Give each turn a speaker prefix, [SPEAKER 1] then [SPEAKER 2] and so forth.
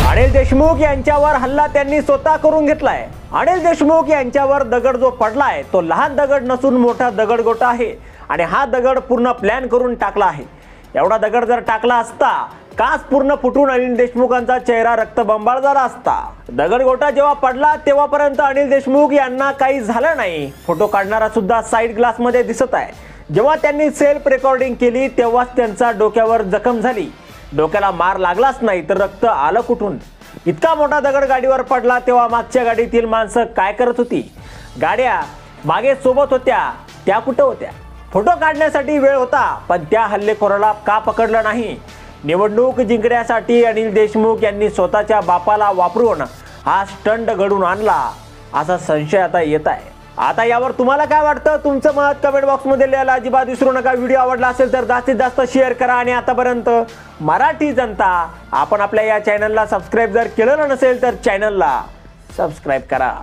[SPEAKER 1] अनिल देशमुख यांच्यावर हल्ला त्यांनी स्वतः करून घेतलाय। अनिल देशमुख यांच्यावर दगड जो पडलाय तो लहान दगड नसून मोठा दगडगोटा आहे आणि हा दगड पूर्ण प्लॅन करून टाकला आहे। एवढा दगड जर टाकला असता काच पूर्ण फुटून अनिल देशमुखांचा चेहरा रक्तबंबाळ झाला असता। दगडगोटा जेव्हा पडला तेव्हापर्यंत अनिल देशमुख यांना काही झालं नाही। फोटो काढणारा सुद्धा साइड ग्लास मध्ये दिसत आहे। जेव्हा त्यांनी सेल्फ रेकॉर्डिंग केली तेव्हाच त्यांचा डोक्यावर जखम झाली। डोक्याला मार लागलाच नाही तर रक्त आलं कुठून? इतका मोठा दगड गाडीवर पडला तेव्हा मागच्या गाडीतील माणसं काय करत होती? गाड्या मागे सोबत होत्या त्या कुठे होत्या? फोटो काढण्यासाठी वेळ होता पण त्या हल्लेखोराला का पकडलं नाही? निवडणूक जिंकण्यासाठी अनिल देशमुख यांनी स्वतःच्या बापाला वापरून हा स्टंट घडून आणला असा संशय आता येत आहे। आता यावर तुम्हाला काय वाटतं? तुमचं मत कमेंट बॉक्समध्ये लिहायला अजिबात विसरू नका। व्हिडिओ आवडला असेल तर जास्तीत जास्त शेअर करा आणि आतापर्यंत मराठी जनता आपण आपल्या या चॅनलला सबस्क्राईब जर केलं नसेल तर चॅनलला सबस्क्राईब करा।